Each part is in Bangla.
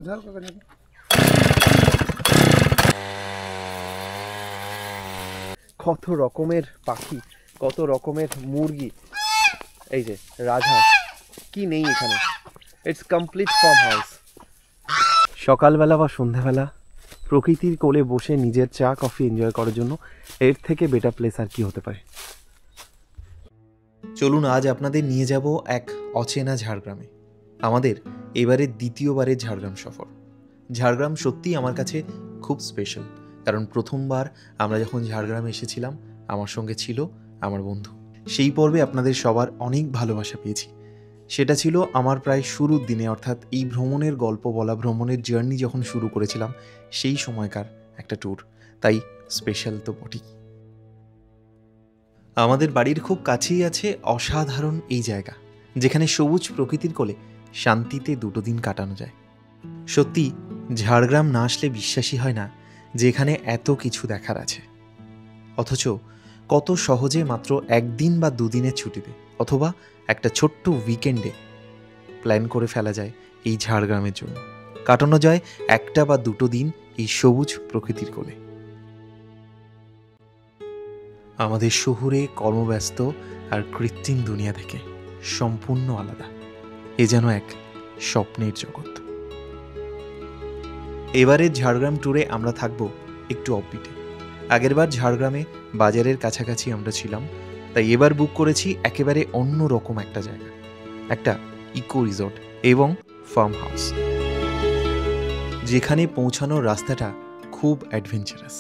কত রকমের পাখি, কত রকমের মুরগি, এই যে রাজহাঁস, কি নেই এখানে। It's complete farm house. সকালবেলা বা সন্ধ্যাবেলা প্রকৃতির কোলে বসে নিজের চা কফি এনজয় করার জন্য এর থেকে বেটার প্লেস আর কি হতে পারে। চলুন আজ আপনাদের নিয়ে যাব এক অচেনা ঝাড়গ্রামে। আমাদের এবারের দ্বিতীয়বারের ঝাড়গ্রাম সফর। ঝাড়গ্রাম সত্যিই আমার কাছে খুব স্পেশাল, কারণ প্রথমবার আমরা যখন ঝাড়গ্রামে এসেছিলাম আমার সঙ্গে ছিল আমার বন্ধু। সেই পর্বে আপনাদের সবার অনেক ভালোবাসা পেয়েছি। সেটা ছিল আমার প্রায় শুরুর দিনে, অর্থাৎ এই ভ্রমণের গল্প বলা, ভ্রমণের জার্নি যখন শুরু করেছিলাম সেই সময়কার একটা ট্যুর, তাই স্পেশাল তো বটেই। আমাদের বাড়ির খুব কাছেই আছে অসাধারণ এই জায়গা, যেখানে সবুজ প্রকৃতির কোলে শান্তিতে দুটো দিন কাটানো যায়। সত্যি ঝাড়গ্রাম না আসলে বিশ্বাসই হয় না যে এখানে এত কিছু দেখার আছে, অথচ কত সহজে মাত্র একদিন বা দুদিনের ছুটিতে অথবা একটা ছোট্ট উইকেন্ডে প্ল্যান করে ফেলা যায় এই ঝাড়গ্রামের জন্য, কাটানো যায় একটা বা দুটো দিন এই সবুজ প্রকৃতির কোলে। আমাদের শহুরে কর্মব্যস্ত আর কৃত্রিম দুনিয়া থেকে সম্পূর্ণ আলাদা, এ যেন এক স্বপ্নের জগৎ। এবারের ঝাড়গ্রাম ট্যুরে আমরা থাকব একটু অফবিটে। আগেরবার ঝাড়গ্রামে বাজারের কাছাকাছি আমরা ছিলাম, তাই এবার বুক করেছি একেবারে অন্য রকম একটা জায়গা, একটা ইকো রিসর্ট এবং ফার্ম হাউস, যেখানে পৌঁছানোর রাস্তাটা খুব অ্যাডভেঞ্চারাস।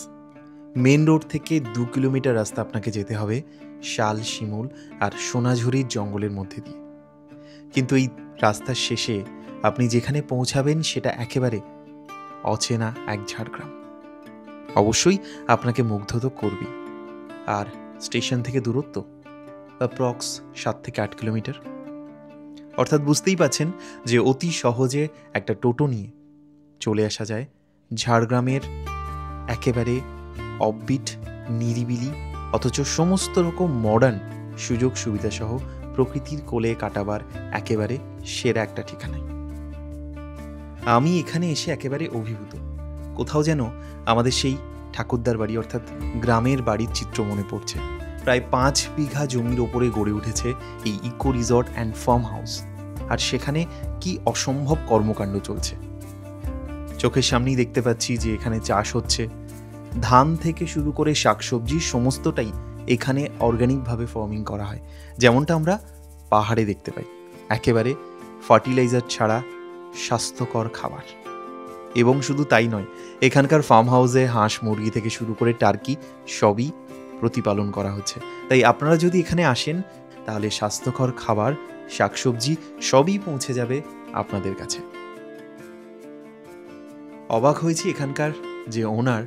মেন রোড থেকে 2 কিলোমিটার রাস্তা আপনাকে যেতে হবে শাল, শিমুল আর সোনাঝুরির জঙ্গলের মধ্যে দিয়ে। কিন্তু এই রাস্তার শেষে আপনি যেখানে পৌঁছাবেন সেটা একেবারে অচেনা এক ঝাড়গ্রাম। অবশ্যই আপনাকে মুগ্ধ তো করবেই। আর স্টেশন থেকে দূরত্ব অ্যাপ্রক্স 7 থেকে 8 কিলোমিটার, অর্থাৎ বুঝতেই পাচ্ছেন যে অতি সহজে একটা টোটো নিয়ে চলে আসা যায় ঝাড়গ্রামের একেবারে অফবিট, নিরিবিলি, অথচ সমস্ত রকম মডার্ন সুযোগ সুবিধা সহ প্রকৃতির কোলে কাটাবার একেবারে সেরা একটা ঠিকানায়। আমি এখানে এসে একেবারে অভিভূত। কোথাও যেন আমাদের সেই ঠাকুরদার বাড়ি অর্থাৎ গ্রামের বাড়ির চিত্র মনে পড়ছে। প্রায় 5 বিঘা জমির ওপরে গড়ে উঠেছে এই eco resort and farm house, আর সেখানে কি অসম্ভব কর্মকাণ্ড চলছে। চোখের সামনেই দেখতে পাচ্ছি যে এখানে চাষ হচ্ছে, ধান থেকে শুরু করে শাকসবজি সমস্তটাই এখানে অর্গানিকভাবে ফার্মিং করা হয়, যেমনটা আমরা পাহাড়ে দেখতে পাই। একেবারে ফার্টিলাইজার ছাড়া স্বাস্থ্যকর খাবার। এবং শুধু তাই নয়, এখানকার ফার্ম হাউসে হাঁস, মুরগি থেকে শুরু করে টার্কি সবই প্রতিপালন করা হচ্ছে। তাই আপনারা যদি এখানে আসেন তাহলে স্বাস্থ্যকর খাবার, শাকসবজি সবই পৌঁছে যাবে আপনাদের কাছে। অবাক হয়েছি এখানকার যে ওনার,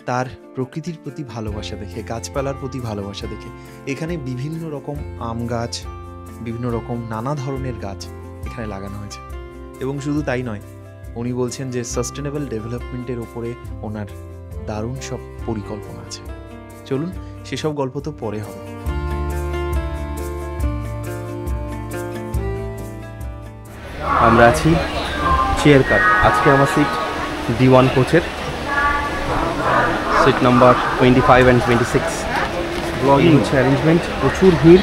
তার প্রকৃতির প্রতি ভালোবাসা দেখে, গাছপালার প্রতি ভালোবাসা দেখে। এখানে বিভিন্ন রকম আম গাছ, বিভিন্ন রকম নানা ধরনের গাছ এখানে লাগানো হয়েছে। এবং শুধু তাই নয়, উনি বলছেন যে সাস্টেনেবল ডেভেলপমেন্টের ওপরে ওনার দারুণ সব পরিকল্পনা আছে। চলুন সেসব গল্প তো পরে হবে। আমরা আছি চেয়ার কার। আজকে আমার সিট D1 কোচের, সিট নাম্বার 25 অ্যান্ড 26। ব্লগিং হচ্ছে অ্যারেঞ্জমেন্ট, প্রচুর ভিড়,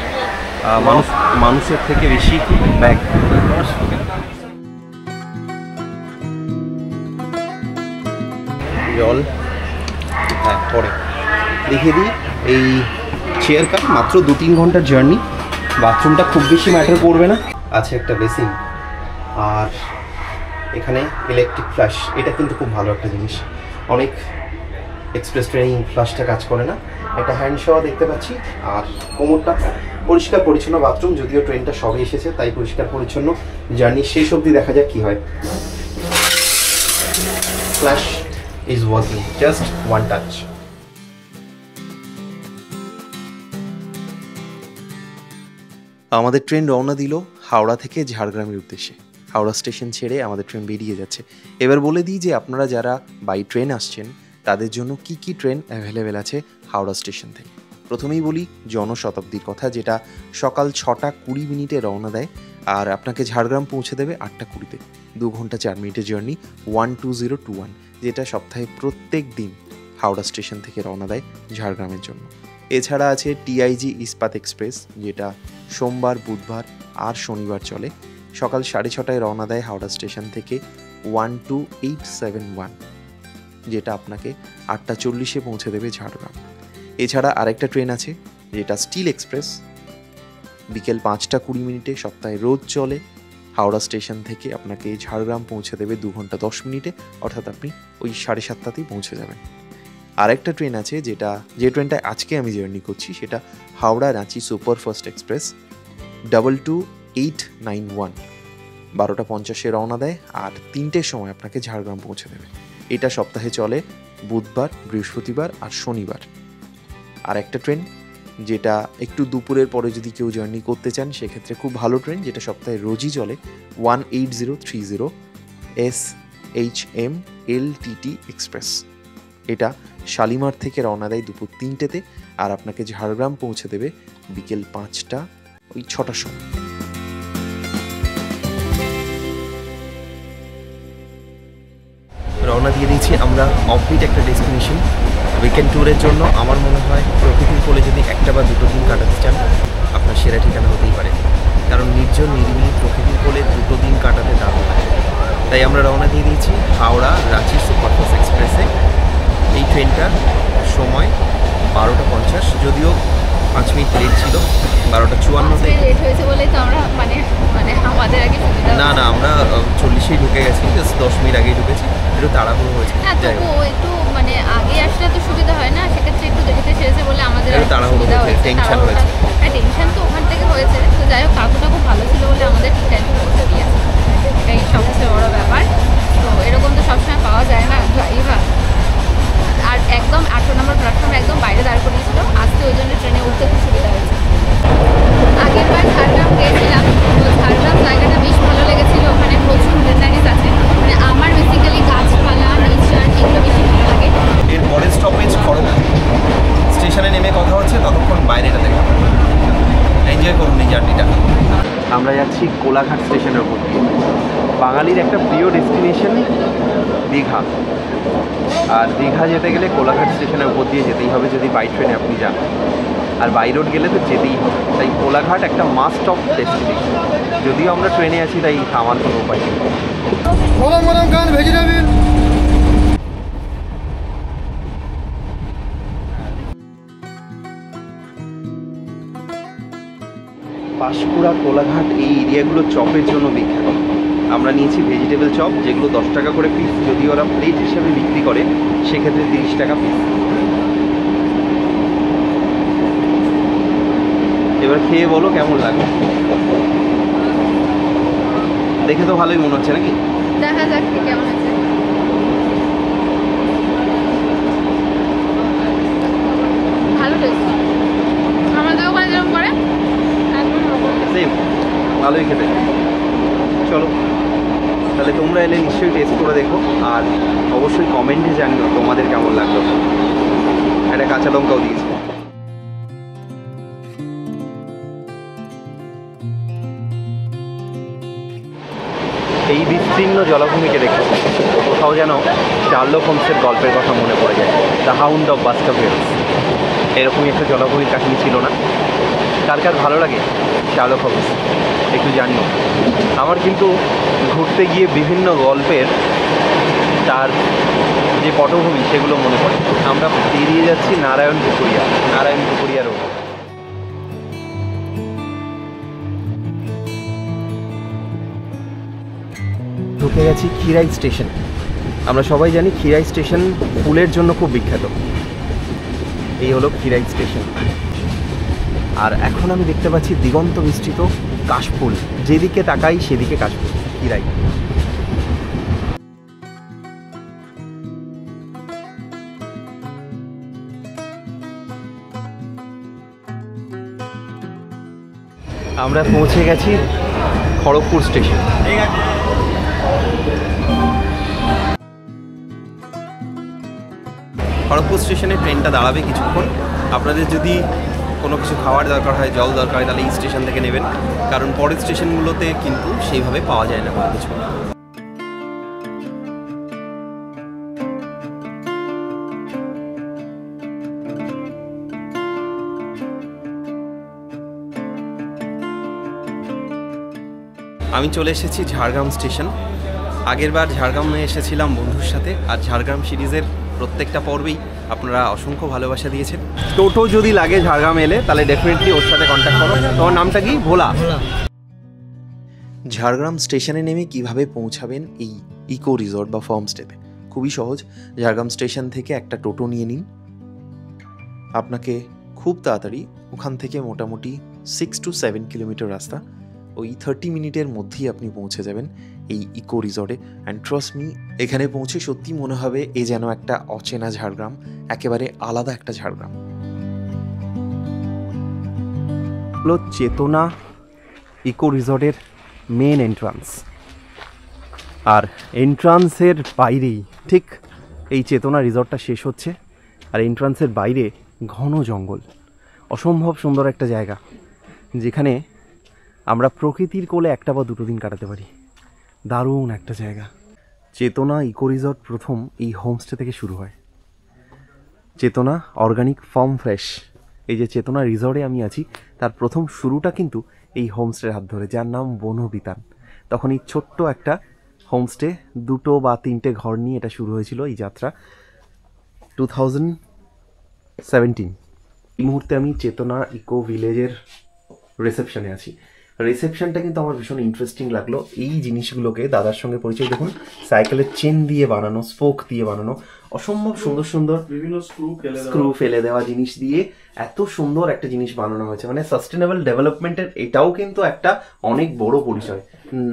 মানুষের থেকে বেশি ব্যাগ। জল হ্যাঁ পরে দেখিয়ে দিই। এই চেয়ার কার মাত্র 2-3 ঘন্টার জার্নি। বাথরুমটা খুব বেশি ম্যাটার করবে না, আছে একটা বেসিন, আর এখানে ইলেকট্রিক ফ্ল্যাশ। এটা কিন্তু খুব ভালো একটা জিনিস, অনেক এক্সপ্রেস ট্রেনিং ফ্ল্যাশটা কাজ করে না। একটা হ্যান্ড শাওয়ার দেখতে পাচ্ছি, আর কোমরটা পরিষ্কার পরিচ্ছন্ন বাথরুম। যদিও ট্রেনটা সবে এসেছে তাই পরিষ্কার পরিচ্ছন্ন। জার্নি শেষ অবধি দেখা যাক কি হয়। Flash is working, just one touch. আমাদের ট্রেন রওনা দিল হাওড়া থেকে ঝাড়গ্রামের উদ্দেশ্যে। হাওড়া স্টেশন ছেড়ে আমাদের ট্রেন বেরিয়ে যাচ্ছে। এবার বলে দিই যে আপনারা যারা বাই ট্রেন আসছেন তাদের জন্য কি কি ট্রেন অ্যাভেলেবেল আছে হাওড়া স্টেশন থেকে। প্রথমেই বলি জনশতাব্দীর কথা, যেটা সকাল 6টা 20 মিনিটে রওনা দেয় আর আপনাকে ঝাড়গ্রাম পৌঁছে দেবে 8:20-তে। 2 ঘন্টা 4 মিনিটের জার্নি 12021, যেটা সপ্তাহে প্রত্যেক দিন হাওড়া স্টেশন থেকে রওনা দেয় ঝাড়গ্রামের জন্য। এছাড়া আছে টিআইজি ইস্পাত এক্সপ্রেস, যেটা সোমবার, বুধবার আর শনিবার চলে। সকাল 6:30টায় রওনা দেয় হাওড়া স্টেশন থেকে 12871, যেটা আপনাকে 8:40-এ পৌঁছে দেবে ঝাড়গ্রাম। এছাড়া আরেকটা ট্রেন আছে যেটা স্টিল এক্সপ্রেস, বিকেল 5:20 সপ্তাহে রোজ চলে। হাওড়া স্টেশন থেকে আপনাকে ঝাড়গ্রাম পৌঁছে দেবে 2 ঘন্টা 10 মিনিটে, অর্থাৎ আপনি ওই 7:30তেই পৌঁছে যাবেন। আরেকটা ট্রেন আছে যে ট্রেনটায় আজকে আমি জার্নি করছি, সেটা হাওড়া রাঁচি সুপারফাস্ট এক্সপ্রেস 22891, 12:50-এ রওনা দেয় আর 3টের সময় আপনাকে ঝাড়গ্রাম পৌঁছে দেবে। এটা সপ্তাহে চলে বুধবার, বৃহস্পতিবার আর শনিবার। আর একটা ট্রেন যেটা একটু দুপুরের পরে যদি কেউ জার্নি করতে চান, সেক্ষেত্রে খুব ভালো ট্রেন, যেটা সপ্তাহে রোজই চলে, 18030 SHM LTT এক্সপ্রেস। এটা শালিমার থেকে রওনা দেয় দুপুর 3টেতে আর আপনাকে ঝাড়গ্রাম পৌঁছে দেবে বিকেল 5টা, ওই 6টার সময়। রওনা দিয়ে দিয়েছি আমরা অফবিট একটা ডেস্টিনেশন উইকেন্ড ট্যুরের জন্য। আমার মনে হয় প্রকৃতির কোলে যদি 1 বা 2 দিন কাটাতে চান, আপনার সেরা ঠিকানা হতেই পারে, কারণ নির্জন নিরিবিলি প্রকৃতির কোলে 2 দিন কাটাতে দারুণ লাগে। তাই আমরা রওনা দিয়ে দিয়েছি হাওড়া রাঁচি সুপারফাস্ট এক্সপ্রেসে। এই ট্রেনটার সময় 12:50, যদিও 5 মিনিট লেট ছিল। 12:54-তে লেট হয়েছে বলেই তো আমরা মানে আমাদের আগে সুবিধা। না আমরা 40-এই ঢুকে গেছি, জাস্ট 10 মিনিট আগেই ঢুকেছি, একটু তাড়াহুড়ো হয়েছে। যাই হোক, একটু মানে আগে আসলে তো সুবিধা হয় না, সেক্ষেত্রে একটু দেরিতে ছেড়েছে বলে আমাদের তাড়াহুড়ো হয়েছে, টেনশন হয়েছে। হ্যাঁ, টেনশন তো ওখান থেকে হয়েছে। তো যাই হোক, কাকুটা খুব ভালো ছিল বলে আমাদের ঠিক টাইমে পৌঁছে দিয়েছে, এটাই সবচেয়ে বড় ব্যাপার। তো এরকম তো সবসময় পাওয়া যায় না ড্রাইভার। আর একদম 8 নম্বর প্ল্যাটফর্মে একদম বাইরে দাঁড় করিয়েছিল, আজকে ওই জন্য ট্রেনে উঠতে খুব সুবিধা হয়েছে। আগেরবার ঝাড়গ্রাম গিয়েছিলাম, তো ঝাড়গ্রাম জায়গাটা বেশ ভালো লেগেছিল। ওখানে প্রচুর গ্রিনারিজ আছে, মানে আমার বেসিক্যালি গাছপালা, নেচার এগুলো বেশি ভালো লাগে। এর পরের স্টপেজ খড়গপুর স্টেশনে নেমে কথা হচ্ছে, ততক্ষণ বাইরেটা দেখা এনজয় করুন এই জার্নিটা। আমরা যাচ্ছি কোলাঘাট স্টেশনের উপর দিয়ে। বাঙালির একটা প্রিয় ডেস্টিনেশন দীঘা, আর দীঘা যেতে গেলে কোলাঘাট স্টেশনের উপর দিয়ে যেতেই হবে যদি বাই ট্রেনে আপনি যান, আর বাই রোড গেলে তো যেতেই হবে। তাই কোলাঘাট একটা মাস্ট অফ ডেস্টিনেশন। যদিও আমরা ট্রেনে আছি, তাই থামার কোনো উপায় নেই। গরম গরম গান ভেজে যাবেন। পাঁশকুড়া, কোলাঘাট এই এরিয়াগুলো চপের জন্য বিখ্যাত। আমরা নিয়েছি ভেজিটেবল চপ, যেগুলো 10 টাকা করে পিস, যদি ওরা প্লেট হিসেবে বিক্রি করে সেক্ষেত্রে 30 টাকা পিস। এবার খেয়ে বলো কেমন লাগে। দেখে তো ভালোই মনে হচ্ছে নাকি? দেখা যাক কেমন আছে। ভালো টেস্ট, আমাদের ওখানে যেরকম করে একদম সেম, ভালোই খেতে। চলো তাহলে তোমরা এলে নিশ্চয়ই টেস্ট করে দেখো, আর অবশ্যই কমেন্টে জানিও তোমাদের কেমন লাগলো। একটা কাঁচা লঙ্কাও দিয়েছি। এই বিস্তীর্ণ জলাভূমিকে দেখো, কোথাও যেন শার্লক হোমসের গল্পের কথা মনে পড়ে যায়, দ্য হাউন্ড অফ বাস্কারভিলস। এরকমই একটা জলাভূমির কাহিনী ছিল না? কার কার ভালো লাগে শার্লক হোমস একটু জানিও। আমার কিন্তু ঘুরতে গিয়ে বিভিন্ন গল্পের তার যে পটভূমি সেগুলো মনে পড়ে। আমরা পেরিয়ে যাচ্ছি নারায়ণ পুকুরিয়া রোড। ঢুকে গেছি খিরাই স্টেশন। আমরা সবাই জানি খিরাই স্টেশন ফুলের জন্য খুব বিখ্যাত। এই হলো খিরাই স্টেশন। আর এখন আমি দেখতে পাচ্ছি দিগন্ত বিস্তৃত কাশফুল, যেদিকে তাকাই সেদিকে কাশফুল। খিরাই আমরা পৌঁছে গেছি খড়গপুর স্টেশন। খড়গপুর স্টেশনে ট্রেনটা দাঁড়াবে কিছুক্ষণ। আপনাদের যদি কোনো কিছু খাওয়ার দরকার হয়, জল দরকার হয়, তাহলে এই স্টেশন থেকে নেবেন, কারণ পরের স্টেশনগুলোতে কিন্তু সেইভাবে পাওয়া যায় না কোনো কিছু। আমি চলে এসেছি ঝাড়গ্রাম স্টেশন। আগেরবার ঝাড়গ্রামে এসেছিলাম বন্ধুর সাথে, আর ঝাড়গ্রাম সিরিজের প্রত্যেকটা পর্বেই আপনারা অসংখ্য ভালোবাসা দিয়েছেন। টোটো যদি লাগে ঝাড়গ্রাম এলে তাহলে ডেফিনেটলি ওর সাথে কন্ট্যাক্ট করো। তোমার নামটা কি? ভোলা। ঝাড়গ্রাম স্টেশনে নেমে কিভাবে পৌঁছাবেন এই ইকো রিসর্ট বা ফার্মস্টেতে? খুবই সহজ। ঝাড়গ্রাম স্টেশন থেকে একটা টোটো নিয়ে নিন। আপনাকে খুব তাড়াতাড়ি ওখান থেকে মোটামুটি 6 to 7 কিলোমিটার রাস্তা, ওই 30 মিনিটের মধ্যেই আপনি পৌঁছে যাবেন এই ইকো রিসর্টে। অ্যান্ড ট্রাস্ট মি, এখানে পৌঁছে সত্যি মনে হবে এ যেন একটা অচেনা ঝাড়গ্রাম, একেবারে আলাদা একটা ঝাড়গ্রাম। হলো চেতনা ইকো রিসর্টের মেন এন্ট্রান্স, আর এন্ট্রান্সের বাইরেই ঠিক এই চেতনা রিসর্টটা শেষ হচ্ছে। আর এন্ট্রান্সের বাইরে ঘন জঙ্গল, অসম্ভব সুন্দর একটা জায়গা যেখানে আমরা প্রকৃতির কোলে একটা বা দুটো দিন কাটাতে পারি। দারুণ একটা জায়গা। চেতনা ইকো রিসর্ট প্রথম এই হোমস্টে থেকে শুরু হয়। চেতনা অর্গানিক ফার্ম ফ্রেশ, এই যে চেতনা রিসর্টে আমি আছি, তার প্রথম শুরুটা কিন্তু এই হোমস্টের হাত ধরে, যার নাম বনবিতান। তখন এই ছোট্ট একটা হোমস্টে, 2 বা 3টে ঘর নিয়ে এটা শুরু হয়েছিল এই যাত্রা 2017। এই মুহূর্তে আমি চেতনা ইকো ভিলেজের রিসেপশনে আছি। রিসেপশনটা কিন্তু আমার ভীষণ ইন্টারেস্টিং লাগলো। এই জিনিসগুলোকে দাদার সঙ্গে পরিচয়, দেখুন সাইকেলের চেন দিয়ে বানানো, স্পোক দিয়ে বানানো, অসম্ভব সুন্দর সুন্দর বিভিন্ন স্ক্রু ফেলে দেওয়া জিনিস দিয়ে এত সুন্দর একটা জিনিস বানানো হয়েছে। মানে সাস্টেনেবল ডেভেলপমেন্টের এটাও কিন্তু একটা অনেক বড় পরিচয়।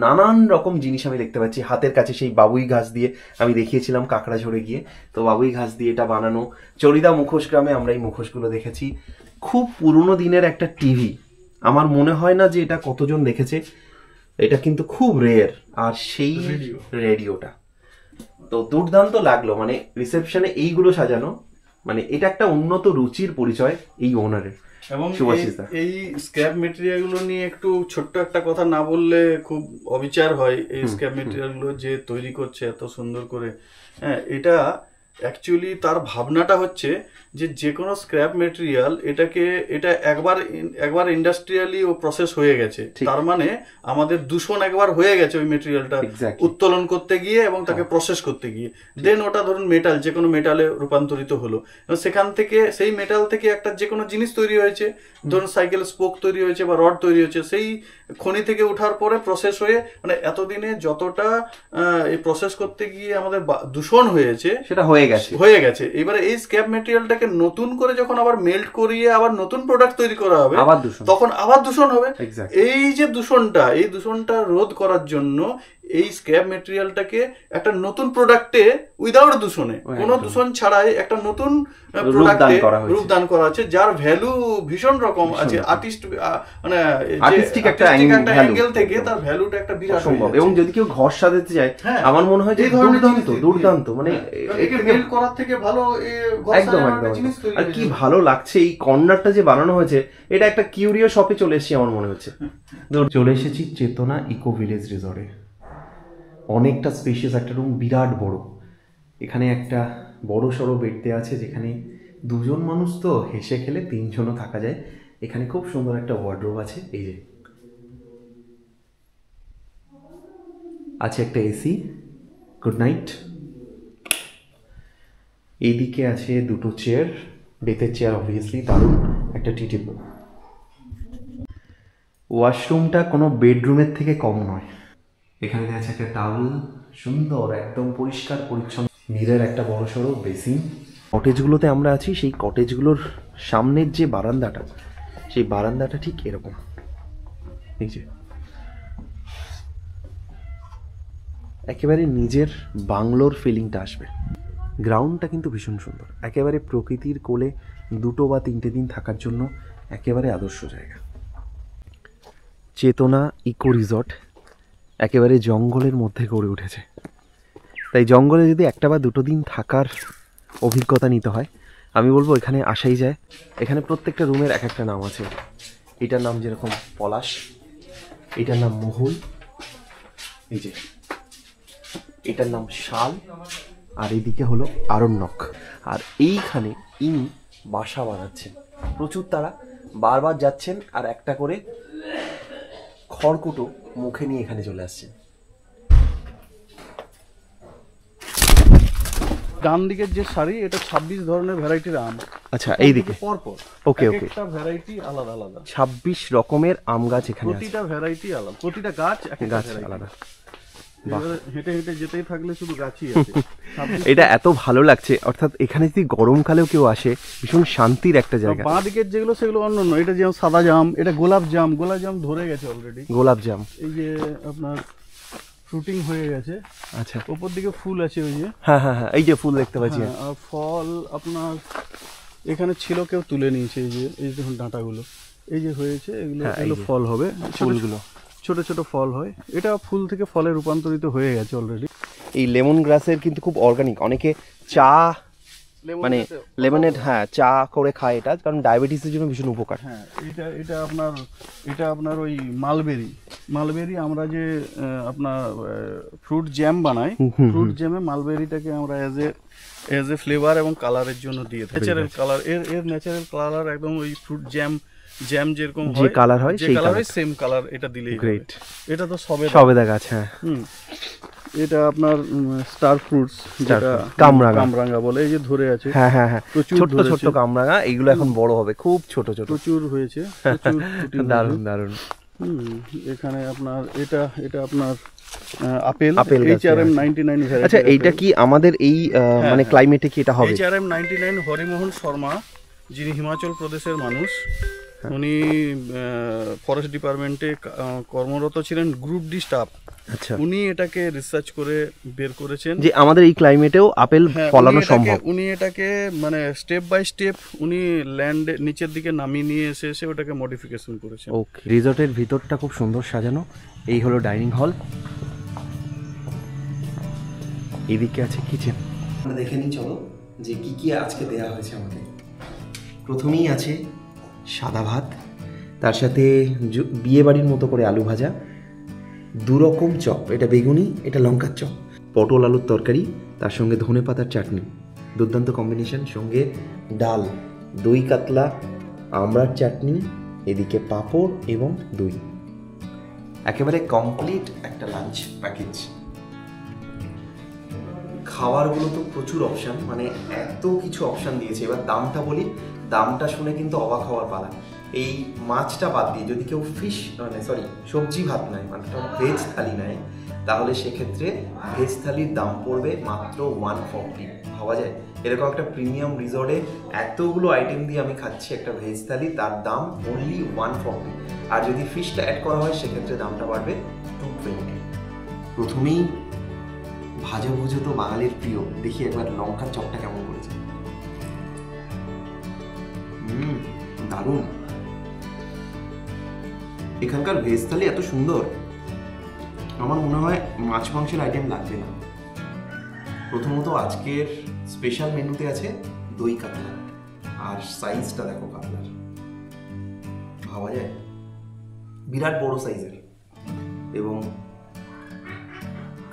নানান রকম জিনিস আমি দেখতে পাচ্ছি হাতের কাছে। সেই বাবুই ঘাস দিয়ে আমি দেখিয়েছিলাম কাঁকড়াঝোড়ে গিয়ে, তো বাবুই ঘাস দিয়ে এটা বানানো। চরিদা মুখোশ গ্রামে আমরা এই মুখোশগুলো দেখেছি। খুব পুরনো দিনের একটা টিভি, আমার মনে হয় না যে এটা কতজন দেখেছে, এটা কিন্তু খুব রেয়ার। আর সেই রেডিওটা তো দুর্দান্ত লাগলো। মানে রিসেপশনে এইগুলো সাজানো, মানে এটা একটা উন্নত রুচির পরিচয় এই ওনারের। এবং এই স্ক্র্যাপ মেটেরিয়াল গুলো নিয়ে একটু ছোট্ট একটা কথা না বললে খুব অবিচার হয়। এই স্ক্র্যাপ মেটেরিয়াল গুলো যে তৈরি করছে এত সুন্দর করে, হ্যাঁ, এটা অ্যাকচুয়ালি তার ভাবনাটা হচ্ছে যে কোনো স্ক্র্যাপ মেটেরিয়াল এটা একবার ইন্ডাস্ট্রিয়ালি ও প্রসেস হয়ে গেছে, তার মানে আমাদের দূষণ একবার হয়ে গেছে ওই মেটেরিয়ালটা উত্তোলন করতে গিয়ে এবং তাকে প্রসেস করতে গিয়ে। দেন ওটা ধরুন মেটাল, যে কোনো মেটালে রূপান্তরিত হলো, সেখান থেকে সেই মেটাল থেকে একটা যে কোনো জিনিস তৈরি হয়েছে, ধরুন সাইকেল স্পোক তৈরি হয়েছে বা রড তৈরি হয়েছে, সেই খনি থেকে ওঠার পরে প্রসেস হয়ে, মানে এতদিনে যতটা এই প্রসেস করতে গিয়ে আমাদের দূষণ হয়েছে সেটা হয়ে গেছে। এবারে এই স্ক্র্যাপ মেটেরিয়ালটাকে নতুন করে যখন আবার মেল্ট করিয়ে আবার নতুন প্রোডাক্ট তৈরি করা হবে, তখন আবার দূষণ হবে। এই যে দূষণটা রোধ করার জন্য এই স্ক্র্যাপ মেটেরিয়ালটাকে একটা নতুন প্রোডাক্টে উইদাউট দূষণে, কোনো দূষণ ছাড়াই একটা নতুন প্রোডাক্টে রূপদান করা আছে, যার ভ্যালু ভীষণ রকম আছে। আর্টিস্টিক একটা অ্যাঙ্গেল থেকে তার ভ্যালুটা একটা বিরাট সম্ভব। এবং যদি কেউ ঘর সাজাতে চায়, আমার মনে হয় যে দুর্দান্ত, মানে একে বিল্ড করার থেকে ভালো একদম। আর কি ভালো লাগছে এই কর্নারটা যে বানানো হয়েছে, এটা একটা কিউরিও শপে চলে এসেছি আমার মনে হচ্ছে। চলে এসেছি চেতনা ইকো ভিলেজ রিসর্টে। অনেকটা স্পেশিয়াস একটা রুম, বিরাট বড়। এখানে একটা বড় সড়ো বেড দেওয়া আছে, যেখানে 2জন মানুষ তো হেসে খেলে 3জনও থাকা যায়। এখানে খুব সুন্দর একটা ওয়ার্ডরোব আছে, এই যে আছে একটা এসি, গুড নাইট। এইদিকে আছে 2টো চেয়ার, বেতের চেয়ার অবভিয়াসলি, দারুণ একটা টি টেবিল। ওয়াশরুমটা কোনো বেডরুমের থেকে কম নয়। এখানে আছে একটা টাওয়েল, সুন্দর একদম পরিষ্কার পরিচ্ছন্ন, মিরর, একটা বড় সড়ো বেসিন। কটেজগুলোতে আমরা আছি, সেই কটেজগুলোর সামনের যে বারান্দাটা, সেই বারান্দাটা ঠিক এরকম, এই যে একেবারে নিজের বাংলোর ফিলিংটা আসবে। গ্রাউন্ডটা কিন্তু ভীষণ সুন্দর, একেবারে প্রকৃতির কোলে 2 বা 3টে দিন থাকার জন্য একেবারে আদর্শ জায়গা। চেতনা ইকো রিসর্ট একেবারে জঙ্গলের মধ্যে গড়ে উঠেছে, তাই জঙ্গলে যদি 1 বা 2টো দিন থাকার অভিজ্ঞতা নিতে হয়, আমি বলবো এখানে আসাই যায়। এখানে প্রত্যেকটা রুমের এক একটা নাম আছে। এটার নাম যেরকম পলাশ, এটার নাম মহুল, এই যে এটার নাম শাল, আর এইদিকে হলো আরণ্যক। আর এইখানে ইনি বাসা বানাচ্ছেন। প্রচুর তারা বারবার যাচ্ছেন আর একটা করে খড়কুটো মুখে নিয়ে এখানে চলে আসছেন। ডান দিকের যে শাড়ি, এটা 26 ধরনের ভ্যারাইটির আম। আচ্ছা, এইদিকে পরপর ওকে ওকে, একটা ভ্যারাইটি আলাদা আলাদা, 26 রকমের আম গাছ এখানে আছে। প্রতিটা ভ্যারাইটি আলাদা, প্রতিটা গাছ এক একটা গাছ variety। আলাদা। এবারে হেঁটে হেঁটে যেতেই থাকলে শুধু গাছই আছে। 26 এটা এত ভালো লাগছে, অর্থাৎ এখানে যদি গরমকালেও কেউ আসে ভীষণ শান্তির একটা জায়গা। বাঁ দিকের যেগুলো সেগুলো অন্য অন্য। এটা যেমন সাদা জাম, এটা গোলাপ জাম। গোলাপ জাম ধরে গেছে অলরেডি। গোলাপ জাম, এই যে আপনার ফ্রুটিং হয়ে গেছে। আচ্ছা, উপর দিকে ফুল আছে ওই যে। হ্যাঁ হ্যাঁ হ্যাঁ, এই যে ফুল দেখতে পাচ্ছি। হ্যাঁ, আর ফল আপনার এখানে ছিল, কেউ তুলে নিয়েছে। এই যে দেখুন ডাঁটাগুলো এই যে হয়েছে, এগুলো হ্যাঁ, এই এগুলো যে ফল হবে, ফুলগুলো ছোট ছোট ফল হয়। এটা ফুল থেকে ফলে রূপান্তরিত হয়ে গেছে অলরেডি। এই লেমন গ্রাসের কিন্তু খুব অর্গানিক। অনেকে চা মানে লেমনেড, হ্যাঁ, চা করে খায় এটা, কারণ ডায়াবেটিসের জন্য ভীষণ উপকার। হ্যাঁ, এটা আপনার ওই মালবেরি আমরা যে আপনার ফ্রুট জ্যাম বানাই, ফ্রুট জ্যামে মালবেরিটাকে আমরা এজ এ ফ্লেভার এবং কালারের জন্য দিয়ে থাকি। ন্যাচারাল কালার, এর ন্যাচারাল কালার একদম ওই ফ্রুট জ্যাম যেরকম যে কালার হয় যে সেই কালার কালার, সেম কালার এটা দিলেই গ্রেট। এটা তো সবেদা গাছ, হ্যাঁ। এটা আপনার স্টার ফ্রুটস, যেটা কামরাঙ্গা বলে। এই যে ধরে আছে, হ্যাঁ হ্যাঁ হ্যাঁ, প্রচুর ছোট ছোট কামরাঙা। এইগুলো এখন বড় হবে, খুব ছোট ছোট, প্রচুর হয়েছে। দারুণ দারুণ। এখানে আপনার এটা আপনার আপেল গাছ, HRM 99 ভ্যারাইটি। আচ্ছা, এইটা কি আমাদের এই মানে ক্লাইমেটে কি এটা হবে? HRM 99 হরিমোহন শর্মা, যিনি হিমাচল প্রদেশের মানুষ, উনি ফরেস্ট ডিপার্টমেন্টে কর্মরত ছিলেন, গ্রুপ ডি স্টাফ। আচ্ছা, উনি এটাকে রিসার্চ করে বের করেছেন যে আমাদের এই ক্লাইমেটেও আপেল ফলানো সম্ভব। উনি এটাকে মানে স্টেপ বাই স্টেপ উনি ল্যান্ড নিচের দিকে নামিয়ে নিয়ে এসে ওটাকে মডিফিকেশন করেছেন। ওকে, রিসর্টের ভিতরটা খুব সুন্দর সাজানো। এই হলো ডাইনিং হল, এদিকে আছে কিচেন। আমরা দেখে নিই, চলো, যে কি কি আজকে দেয়া হয়েছে আমাদের। প্রথমেই আছে সাদা ভাত, তার সাথে বিয়ে বাড়ির মতো করে আলু ভাজা, 2 রকম চপ, এটা বেগুনি, এটা লঙ্কার চপ, পটল আলুর তরকারি, তার সঙ্গে ধনে পাতার চাটনি, দুর্দান্ত কম্বিনেশন। সঙ্গে ডাল, দই কাতলা, আমড়ার চাটনি, এদিকে পাঁপড় এবং দই। একেবারে কমপ্লিট একটা লাঞ্চ প্যাকেজ। খাবারগুলো তো প্রচুর অপশান, মানে এত কিছু অপশান দিয়েছে। এবার দামটা বলি, দামটা শুনে কিন্তু অবাক হওয়ার পালা। এই মাছটা বাদ দিয়ে যদি কেউ ফিশ মানে সবজি ভাত নেয়, মানে ভেজ থালি নেয়, তাহলে সেক্ষেত্রে ভেজ থালির দাম পড়বে মাত্র 140। ভাবা যায়, এরকম একটা প্রিমিয়াম রিসর্টে এতগুলো আইটেম দিয়ে আমি খাচ্ছি একটা ভেজ থালি, তার দাম অনলি 140। আর যদি ফিশটা অ্যাড করা হয় সেক্ষেত্রে দামটা বাড়বে 220। প্রথমেই ভাজা ভুজো তো বাঙালির প্রিয়। দেখি একবার লঙ্কার চপটা কেমন করেছে। দারুণ। এখানকার ভেজ থালি এত সুন্দর, আমার মনে হয় মাছ মাংসের আইটেম লাগবে না। প্রথমত আজকের স্পেশাল মেনুতে আছে দই কাতলা, আর সাইজটা দেখো কাতলার, ভাবা যায় বিরাট বড় সাইজের। এবং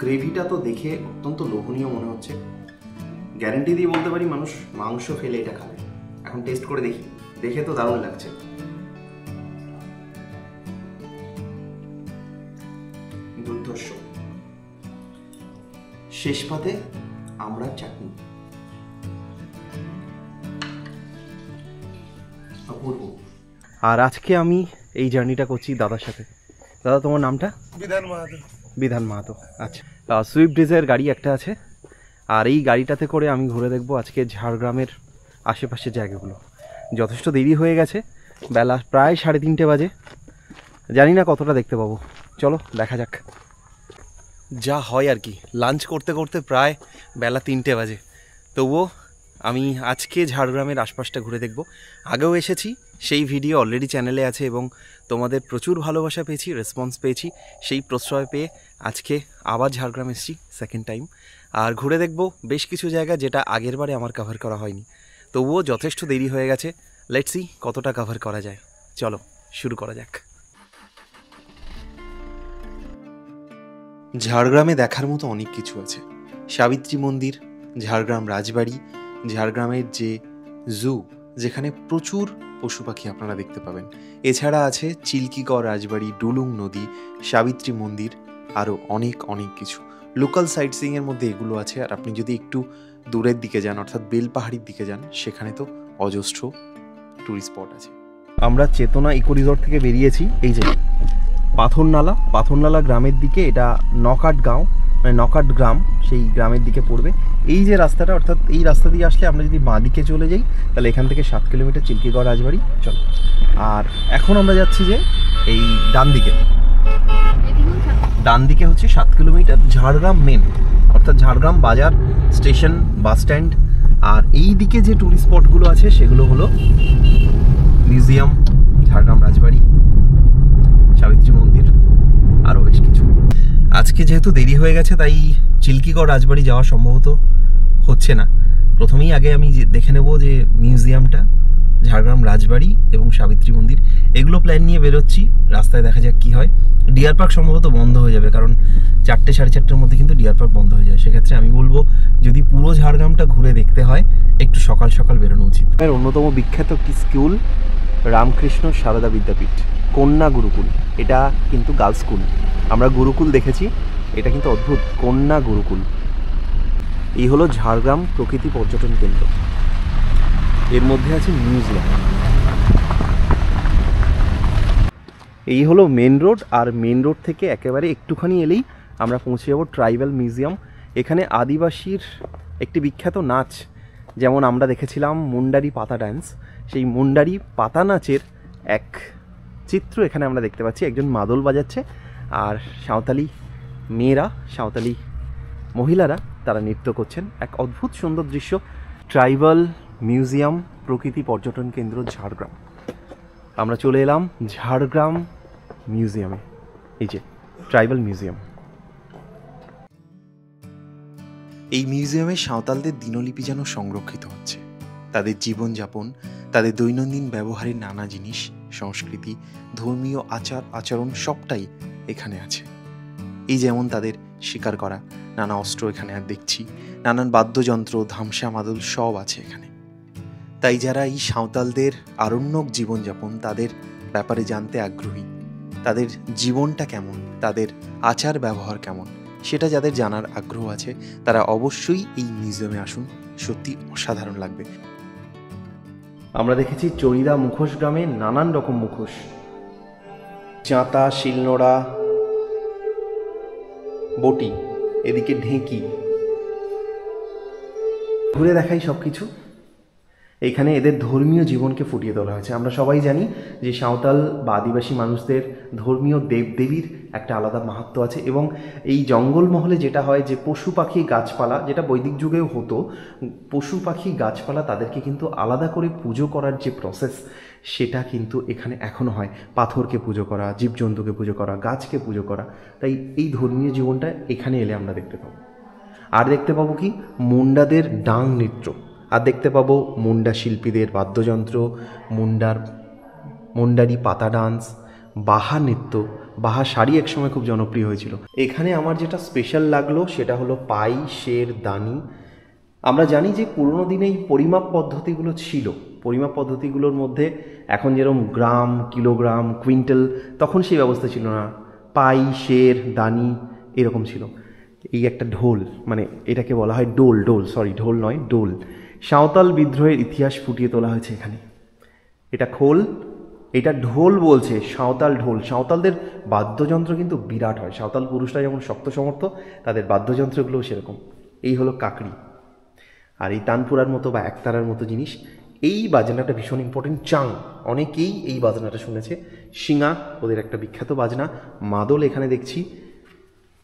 গ্রেভিটা তো দেখে অত্যন্ত লোভনীয় মনে হচ্ছে। গ্যারেন্টি দিয়ে বলতে পারি মানুষ মাংস ফেলে এটা খাবে। এখন টেস্ট করে দেখি, দেখে তো দারুণ লাগছে। দুর্ধর্ষ। শেষ পাতে আমড়ার চাটনি, অপূর্ব। আর আজকে আমি এই জার্নিটা করছি দাদার সাথে। দাদা, তোমার নামটা? বিধান মাহাতো। আচ্ছা, সুইফট ডিজায়ার গাড়ি একটা আছে, আর এই গাড়িটাতে করে আমি ঘুরে দেখবো আজকে ঝাড়গ্রামের আশেপাশের জায়গাগুলো। যথেষ্ট দেরি হয়ে গেছে, বেলা প্রায় 3:30 বাজে। জানি না কতটা দেখতে পাবো, চলো দেখা যাক। যা হয় আর কি, লাঞ্চ করতে করতে প্রায় বেলা 3টে বাজে। তবুও আমি আজকে ঝাড়গ্রামের আশপাশটা ঘুরে দেখব। আগেও এসেছি, সেই ভিডিও অলরেডি চ্যানেলে আছে এবং তোমাদের প্রচুর ভালোবাসা পেয়েছি, রেসপন্স পেয়েছি। সেই প্রশ্রয় পেয়ে আজকে আবার ঝাড়গ্রাম এসেছি সেকেন্ড টাইম, আর ঘুরে দেখব বেশ কিছু জায়গা যেটা আগের বারে আমার কভার করা হয়নি। তবুও যথেষ্ট দেরি হয়ে গেছে। লেটস সি কতটা কভার করা যায়। চলো শুরু করা যাক। ঝাড়গ্রামে দেখার মতো অনেক কিছু আছে। সাবিত্রী মন্দির, ঝাড়গ্রাম রাজবাড়ি, ঝাড়গ্রামের যে জু, যেখানে প্রচুর পশু পাখি আপনারা দেখতে পাবেন। এছাড়া আছে চিল্কিগড় রাজবাড়ি, ডুলুং নদী, সাবিত্রী মন্দির, আরও অনেক অনেক কিছু। লোকাল সাইট সিইংয়ের মধ্যে এগুলো আছে। আর আপনি যদি একটু দূরের দিকে যান, অর্থাৎ বেলপাহাড়ির দিকে যান, সেখানে তো অজস্র টুরিস্ট স্পট আছে। আমরা চেতনা ইকো রিসর্ট থেকে বেরিয়েছি। এই যে পাথরনালা গ্রামের দিকে, এটা নকাট গাঁও, মানে নকাট গ্রাম, সেই গ্রামের দিকে পড়বে। এই যে রাস্তাটা, অর্থাৎ এই রাস্তা দিয়ে আসলে আমরা যদি বাঁ দিকে চলে যাই, তাহলে এখান থেকে 7 কিলোমিটার চিল্কিগড় রাজবাড়ি। চলো, আর এখন আমরা যাচ্ছি যে এই ডান দিকে হচ্ছে 7 কিলোমিটার ঝাড়গ্রাম মেন, অর্থাৎ ঝাড়গ্রাম বাজার, স্টেশন, বাস স্ট্যান্ড। আর এই দিকে যে টুরিস্ট স্পটগুলো আছে সেগুলো হলো মিউজিয়াম, ঝাড়গ্রাম রাজবাড়ি, সাবিত্রী মন্দির, আরও বেশ কিছু। আজকে যেহেতু দেরি হয়ে গেছে, তাই চিল্কিগড় রাজবাড়ি যাওয়া সম্ভবত হচ্ছে না। প্রথমেই আগে আমি দেখে নেব যে মিউজিয়ামটা, ঝাড়গ্রাম রাজবাড়ি এবং সাবিত্রী মন্দির, এগুলো প্ল্যান নিয়ে বেরোচ্ছি। রাস্তায় দেখা যাক কী হয়। ডিয়ার পার্ক সম্ভবত বন্ধ হয়ে যাবে, কারণ 4টে সাড়ে 4টের মধ্যে কিন্তু ডিয়ার পার্ক বন্ধ হয়ে যায়। সেক্ষেত্রে আমি বলবো, যদি পুরো ঝাড়গ্রামটা ঘুরে দেখতে হয়, একটু সকাল সকাল বেরোনো উচিত। এর অন্যতম বিখ্যাত একটি স্কুল রামকৃষ্ণ সারদা বিদ্যাপীঠ, কন্যা গুরুকুল। এটা কিন্তু গার্লস স্কুল। আমরা গুরুকুল দেখেছি, এটা কিন্তু অদ্ভুত, কন্যা গুরুকুল। এই হলো ঝাড়গ্রাম প্রকৃতি পর্যটন কেন্দ্র। এর মধ্যে আছে মিউজিয়াম। এই হলো মেন রোড, আর মেন রোড থেকে একেবারে একটুখানি এলেই আমরা পৌঁছে যাব ট্রাইবাল মিউজিয়াম। এখানে আদিবাসীর একটি বিখ্যাত নাচ, যেমন আমরা দেখেছিলাম মুন্ডারি পাতা ডান্স, সেই মুন্ডারি পাতা নাচের এক চিত্র এখানে আমরা দেখতে পাচ্ছি। একজন মাদল বাজাচ্ছে, আর সাঁওতালি মেয়েরা, সাঁওতালি মহিলারা তারা নৃত্য করছেন। এক অদ্ভুত সুন্দর দৃশ্য। ট্রাইবাল মিউজিয়াম প্রকৃতি পর্যটন কেন্দ্র ঝাড়গ্রাম। আমরা চলে এলাম ঝাড়গ্রাম মিউজিয়ামে। এই যে ট্রাইবাল মিউজিয়াম। এই মিউজিয়ামে সাঁওতালদের দিনলিপি যেন সংরক্ষিত হচ্ছে। তাদের জীবনযাপন, তাদের দৈনন্দিন ব্যবহারের নানা জিনিস, সংস্কৃতি, ধর্মীয় আচার আচরণ সবটাই এখানে আছে। এই যেমন তাদের শিকার করা নানা অস্ত্র এখানে আর দেখছি, নানান বাদ্যযন্ত্র, ধামসা, মাদল সব আছে এখানে। তাই যারা এই সাঁওতালদের আরণ্যক জীবনযাপন, তাদের ব্যাপারে জানতে আগ্রহী, তাদের জীবনটা কেমন, তাদের আচার ব্যবহার কেমন, সেটা যাদের জানার আগ্রহ আছে, তারা অবশ্যই এই মিউজিয়ামে আসুন। সত্যি অসাধারণ লাগবে। আমরা দেখেছি চড়িদা মুখোশ গ্রামে নানান রকম মুখোশ, চাঁতা, শিলনোড়া, বটি, এদিকে ঢেঁকি। ঘুরে দেখাই সব কিছু। এইখানে এদের ধর্মীয় জীবনকে ফুটিয়ে তোলা হয়েছে। আমরা সবাই জানি যে সাঁওতাল বা আদিবাসী মানুষদের ধর্মীয় দেবদেবীর একটা আলাদা মাহাত্ম্য আছে, এবং এই জঙ্গলমহলে যেটা হয় যে পশু পাখি গাছপালা, যেটা বৈদিক যুগেও হতো, পশু পাখি গাছপালা তাদেরকে কিন্তু আলাদা করে পুজো করার যে প্রসেস, সেটা কিন্তু এখানে এখনও হয়। পাথরকে পুজো করা, জীবজন্তুকে পুজো করা, গাছকে পুজো করা। তাই এই ধর্মীয় জীবনটা এখানে এলে আমরা দেখতে পাবো। আর দেখতে পাবো কি, মুন্ডাদের ডাং নৃত্য, আর দেখতে পাবো মুন্ডা শিল্পীদের বাদ্যযন্ত্র, মুন্ডারি পাতা ডান্স, বাহা নৃত্য। বাহা শাড়ি একসময় খুব জনপ্রিয় হয়েছিল। এখানে আমার যেটা স্পেশাল লাগলো সেটা হলো পাই, শের, দানি। আমরা জানি যে পুরোনো দিনে এই পরিমাপ পদ্ধতিগুলো ছিল। পরিমাপ পদ্ধতিগুলোর মধ্যে এখন যেরকম গ্রাম, কিলোগ্রাম, কুইন্টাল, তখন সেই ব্যবস্থা ছিল না। পাই, শের, দানি এরকম ছিল। এই একটা ঢোল, মানে এটাকে বলা হয় ডোল, ঢোল নয়, ডোল। সাঁওতাল বিদ্রোহের ইতিহাস ফুটিয়ে তোলা হয়েছে এখানে। এটা খোল, এটা ঢোল বলছে, সাঁওতাল ঢোল। সাঁওতালদের বাদ্যযন্ত্র কিন্তু বিরাট হয়। সাঁওতাল পুরুষরা যেমন শক্ত সমর্থ, তাদের বাদ্যযন্ত্রগুলোও সেরকম। এই হলো কাকড়ি, আর এই তানপুরার মতো বা একতারার মতো জিনিস। এই বাজনাটা ভীষণ ইম্পর্টেন্ট। চাং, অনেকেই এই বাজনাটা শুনেছে। শিঙা ওদের একটা বিখ্যাত বাজনা। মাদল এখানে দেখছি।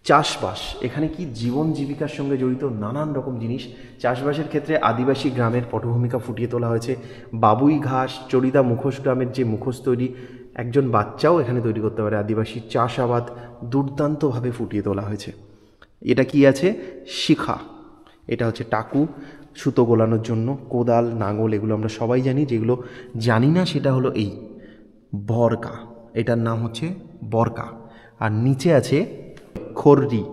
চাষবাস, এখানে কি জীবন জীবিকার সঙ্গে জড়িত নানান রকম জিনিস। চাষবাসের ক্ষেত্রে আদিবাসী গ্রামের পটভূমিকা ফুটিয়ে তোলা হয়েছে। বাবুই ঘাস, চড়িদা মুখোশ গ্রামের যে মুখোশ তৈরি, একজন বাচ্চাও এখানে তৈরি করতে পারে। আদিবাসী চাষাবাদ দুর্দান্তভাবে ফুটিয়ে তোলা হয়েছে। এটা কি আছে, শিখা, এটা হচ্ছে টাকু, সুতো গোলানোর জন্য, কোদাল, নাঙল, এগুলো আমরা সবাই জানি। যেগুলো জানি না সেটা হলো এই বরকা, এটার নাম হচ্ছে বরকা। আর নিচে আছে খড়রি,